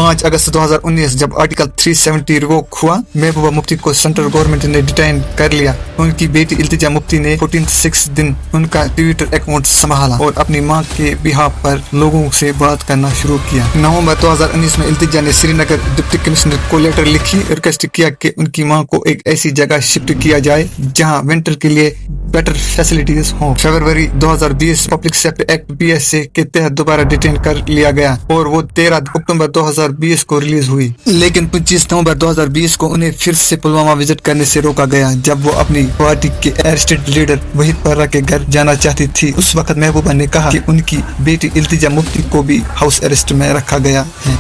5 अगस्त 2019 जब article 370 revoke हुआ, महबूबा मुफ्ती को सेंट्रल गवर्नमेंट ने डिटेन कर लिया। उनकी बेटी इल्तिजा मुफ्ती ने 46 दिन उनका ट्विटर अकाउंट संभाला और अपनी मां के बिहाफ पर लोगों से बात करना शुरू किया। नवंबर 2019 में इल्तिजा ने श्रीनगर डिप्टी कमिश्नर को लेटर लिखी, रिक्वेस्ट किया कि उनकी मां को एक ऐसी जगह शिफ्ट किया जाए जहां विंटर के लिए बेटर फैसिलिटीज हो। फरवरी 2020 पब्लिक सेफ्टी एक्ट PSA के तहत दोबारा डिटेन कर लिया गया और वो 13 अक्टूबर 2020 को रिलीज हुई। लेकिन 25 नवंबर 2020 को उन्हें फिर से पुलवामा विजिट करने से रोका गया जब वो अपनी पार्टी के अरेस्टेड लीडर वहीद पर्रा के घर जाना चाहती थी। उस वक्त महबूबा ने कहा कि उनकी बेटी इल्तिजा मुफ्ती को भी हाउस अरेस्ट में रखा गया है।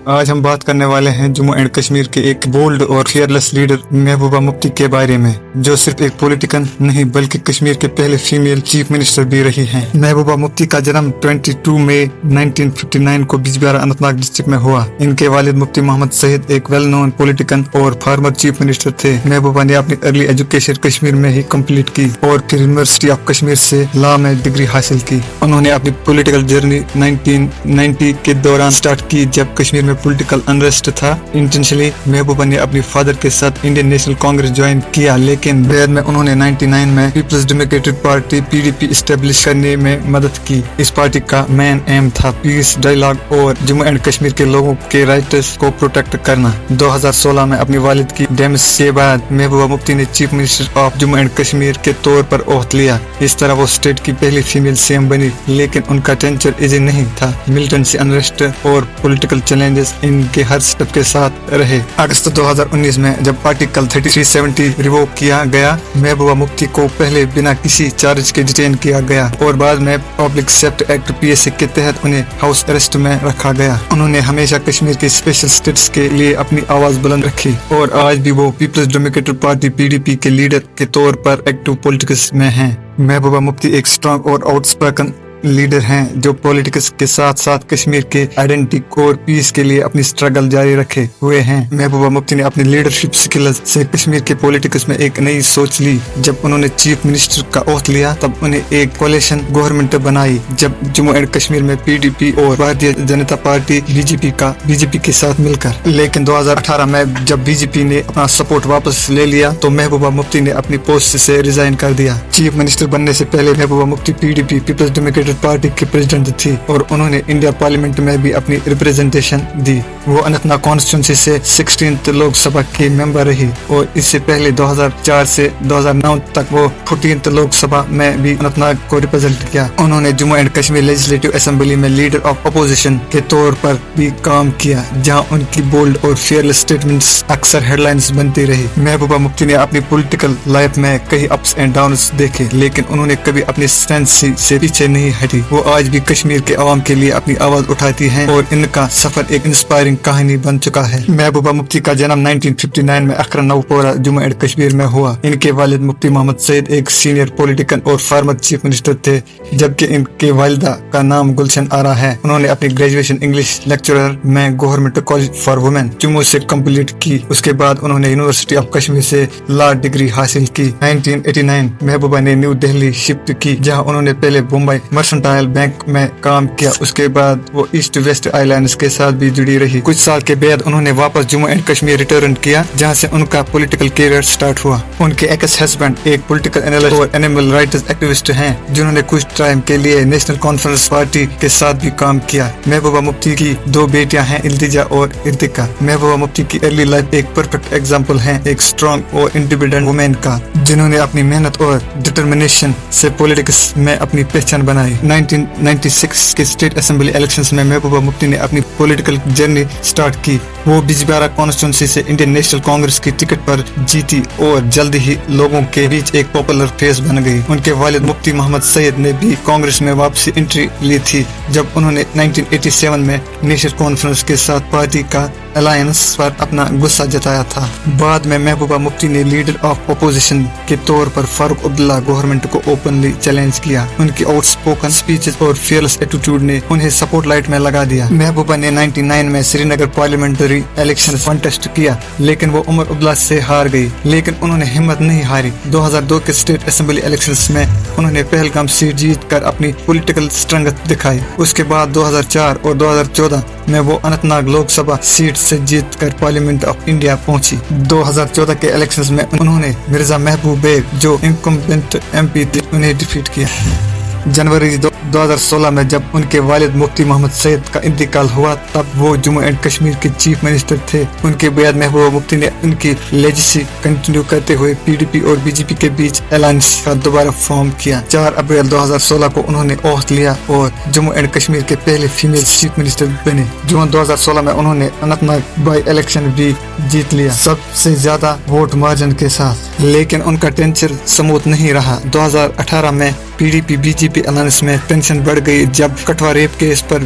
आज हम बात करने वाले हैं जम्मू एंड कश्मीर के एक बोल्ड और फियरलेस लीडर महबूबा मुफ्ती के बारे में, जो सिर्फ एक पॉलिटिकन नहीं बल्कि कश्मीर के पहले फीमेल चीफ मिनिस्टर भी रही हैं। महबूबा मुफ्ती का जन्म 22 मई 1959 को बिजबिहारा अनंतनाग डिस्ट्रिक्ट में हुआ। इनके वालिद मुफ्ती मोहम्मद सईद एक वेल नोन पॉलिटिकन और फार्मर चीफ मिनिस्टर थे। महबूबा ने अपनी अर्ली एजुकेशन कश्मीर में ही कम्प्लीट की और फिर यूनिवर्सिटी ऑफ कश्मीर से लॉ में डिग्री हासिल की। उन्होंने अपनी पॉलिटिकल जर्नी 1990 के दौरान स्टार्ट की जब कश्मीर पॉलिटिकल अनरेस्ट था। इंटेंशनली महबूबा ने अपने फादर के साथ इंडियन नेशनल कांग्रेस ज्वाइन किया, लेकिन बाद में उन्होंने 99 में People's Democratic Party PDP establish करने में मदद की। इस पार्टी का मेन एम था पीस डायलॉग और जम्मू एंड कश्मीर के लोगों के राइट्स को प्रोटेक्ट करना। 2016 में अपनी वालिद की डेथ के बाद महबूबा मुफ्ती ने chief minister of Jammu and Kashmir के तौर पर ओहद लिया। इस तरह वो स्टेट की पहली फीमेल CM बनी, लेकिन उनका टेंचर इजी नहीं था। मिलिटेंसी अनरेस्ट और पॉलिटिकल चैलेंजेस इनके हर स्टेप के साथ रहे। अगस्त 2019 में जब आर्टिकल 370 रिवोक किया गया, महबूबा मुफ्ती को पहले बिना किसी चार्ज के डिटेन किया गया और बाद में पब्लिक सेफ्टी एक्ट PSA के तहत उन्हें हाउस अरेस्ट में रखा गया। उन्होंने हमेशा कश्मीर के स्पेशल स्टेटस के लिए अपनी आवाज बुलंद रखी और आज भी वो पीपल्स डेमोक्रेटिक पार्टी PDP के लीडर के तौर पर एक्टिव पॉलिटिक्स में हैं। महबूबा मुफ्ती एक स्ट्रॉन्ग और आउटस्पोकन लीडर हैं जो पॉलिटिक्स के साथ साथ कश्मीर के आइडेंटिटी और पीस के लिए अपनी स्ट्रगल जारी रखे हुए हैं। महबूबा मुफ्ती ने अपनी लीडरशिप स्किल्स से कश्मीर के पॉलिटिक्स में एक नई सोच ली। जब उन्होंने चीफ मिनिस्टर का ओहद लिया तब उन्हें एक कोalition गवर्नमेंट बनाई जब जम्मू एंड कश्मीर में PDP और भारतीय जनता पार्टी BJP के साथ मिलकर। लेकिन 2018 में जब BJP ने अपना सपोर्ट वापस ले लिया तो महबूबा मुफ्ती ने अपनी पोस्ट से रिजाइन कर दिया। चीफ मिनिस्टर बनने से पहले Mehbooba Mufti PDP peoples Democratic party के प्रेसिडेंट थी और उन्होंने इंडिया पार्लियामेंट में भी अपनी रिप्रेजेंटेशन दी। वो अनंतनाग कॉन्स्टिट्यूंसी से 16th लोकसभा की मेंबर रही और इससे पहले 2004 से 2009 तक वो 14th लोकसभा में भी अनंतनाग को रिप्रेजेंट किया। उन्होंने Jammu and Kashmir legislative assembly में लीडर ऑफ अपोजिशन के तौर पर भी काम किया, जहां उनकी बोल्ड और फेयरलेस स्टेटमेंट्स अक्सर हेडलाइंस बनती रही। महबूबा मुफ्ती ने अपनी पॉलिटिकल लाइफ में कई अप्स एंड डाउन्स देखे, लेकिन उन्होंने कभी अपनी स्ट्रेंथ से पीछे नहीं हटी। वो आज भी कश्मीर के आवाम के लिए अपनी आवाज उठाती हैं और इनका सफर एक इंस्पायरिंग कहानी बन चुका है। महबूबा मुफ्ती का जन्म 1959 में अखरा नवपोरा जम्मू एंड कश्मीर में हुआ। इनके वालिद मुफ्ती मोहम्मद सईद एक सीनियर पॉलिटिकन और फार्मर चीफ मिनिस्टर थे, जबकि इनके वालिदा का नाम गुलशन आरा है। उन्होंने अपनी ग्रेजुएशन इंग्लिश लेक्चरर में government college for women Jammu से कंप्लीट की। उसके बाद उन्होंने यूनिवर्सिटी ऑफ कश्मीर से लॉ डिग्री हासिल की। 1989 महबूबा ने न्यू दिल्ली शिफ्ट की, जहाँ उन्होंने पहले मुंबई मर्सेंटाइल बैंक में काम किया। उसके बाद वो ईस्ट वेस्ट आइलैंड्स के साथ भी जुड़ी रही। कुछ साल के बाद उन्होंने वापस जम्मू एंड कश्मीर रिटर्न किया, जहां से उनका पॉलिटिकल कैरियर स्टार्ट हुआ। उनके एक्स हस्बैंड एक पॉलिटिकल एनालिस्ट और एनिमल राइट्स एक्टिविस्ट हैं, जिन्होंने कुछ टाइम के लिए नेशनल कॉन्फ्रेंस पार्टी के साथ भी काम किया। महबूबा मुफ्ती की 2 बेटियां हैं, इल्तिजा और इर्तिका। महबूबा मुफ्ती की अर्ली लाइफ एक परफेक्ट एग्जाम्पल है एक स्ट्रॉन्ग और इंडिपेंडेंट वुमेन का, जिन्होंने अपनी मेहनत और डिटर्मिनेशन से पॉलिटिक्स में अपनी पहचान बनाई। 1996 के स्टेट असेंबली इलेक्शंस में महबूबा मुफ्ती ने अपनी पॉलिटिकल जर्नी स्टार्ट की। वो बिजबिहारा कॉन्स्टिट्यूंसी से इंडियन नेशनल कांग्रेस की टिकट पर जीती और जल्द ही लोगों के बीच एक पॉपुलर फेस बन गई। उनके वालिद मुफ्ती मोहम्मद सईद ने भी कांग्रेस में वापसी एंट्री ली थी, जब उन्होंने 1987 में नेशनल कॉन्फ्रेंस के साथ पार्टी का अलायंस पर अपना गुस्सा जताया था। बाद में महबूबा मुफ्ती ने लीडर ऑफ अपोजिशन के तौर पर फारूक अब्दुल्ला गवर्नमेंट को ओपनली चैलेंज किया। उनकी आउटस्पोकन स्पीचेस और फियरलेस एटीट्यूड ने उन्हें सपोर्ट लाइट में लगा दिया। महबूबा ने 99 में श्री नगर पार्लियामेंट्री इलेक्शन कंटेस्ट किया, लेकिन वो उमर अब्दुल्ला से हार गई। लेकिन उन्होंने हिम्मत नहीं हारी। 2002 के स्टेट असेंबली इलेक्शंस में उन्होंने पहलगाम सीट जीत कर अपनी पॉलिटिकल स्ट्रेंथ दिखाई। उसके बाद 2004 और 2014 में वो अनंतनाग लोकसभा सीट से जीत कर पार्लियामेंट ऑफ इंडिया पहुंची। 2014 के इलेक्शंस में उन्होंने मिर्जा महबूब बेग, जो इनकम्बेंट MP थे, उन्हें डिफीट किया। जनवरी 2016 में जब उनके वालिद मुफ्ती मोहम्मद सईद का इंतकाल हुआ, तब वो जम्मू एंड कश्मीर के चीफ मिनिस्टर थे। उनके बाद महबूबा मुफ्ती ने उनकी लेगेसी कंटिन्यू करते हुए PDP और BJP के बीच अलायंस का दोबारा फॉर्म किया। 4 अप्रैल 2016 को उन्होंने ओथ लिया और जम्मू एंड कश्मीर के पहले फीमेल चीफ मिनिस्टर बने। जून 2016 में उन्होंने अनंतनाग बाई इलेक्शन भी जीत लिया, सबसे ज्यादा वोट मार्जिन के साथ। लेकिन उनका टेंशन स्मूथ नहीं रहा। 2018 में PDP BJP अलायंस में टेंशन बढ़ गई जब कठवा रेप केस पर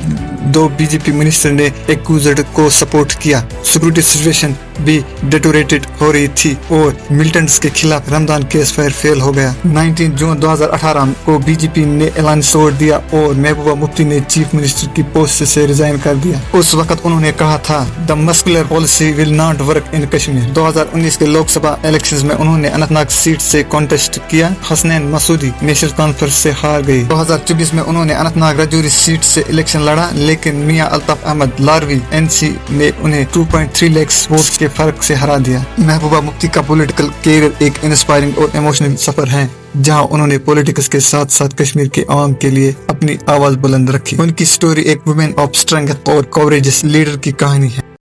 2 BJP मिनिस्टर ने एक्यूज्ड को सपोर्ट किया। सिक्योरिटी सिचुएशन भी डिटोरेटेड हो रही थी और मिलिटेंट्स के खिलाफ रमजान केस फायर फेल हो गया। 19 जून 2018 को BJP ने अलायंस तोड़ दिया और महबूबा मुफ्ती ने चीफ मिनिस्टर की पोस्ट से रिजाइन कर दिया। उस वक्त उन्होंने कहा था, the muscular policy will not work in Kashmir. 2019 के लोकसभा इलेक्शंस में उन्होंने अनंतनाग सीट से कॉन्टेस्ट किया। हसनैन मसूदी नेशनल कॉन्फ्रेंस से हार गई। 2024 में उन्होंने अनंतनाग राजौरी सीट से इलेक्शन लड़ा, लेकिन मियां अल्ताफ अहमद लारवी NC ने उन्हें 2.3 लाख वोट के फर्क से हरा दिया। महबूबा मुफ्ती का पॉलिटिकल कैरियर एक इंस्पायरिंग और इमोशनल सफर है, जहां उन्होंने पॉलिटिक्स के साथ साथ कश्मीर के आवाम के लिए अपनी आवाज बुलंद रखी। उनकी स्टोरी एक वुमेन ऑफ स्ट्रेंथ और कवरेजियस लीडर की कहानी है।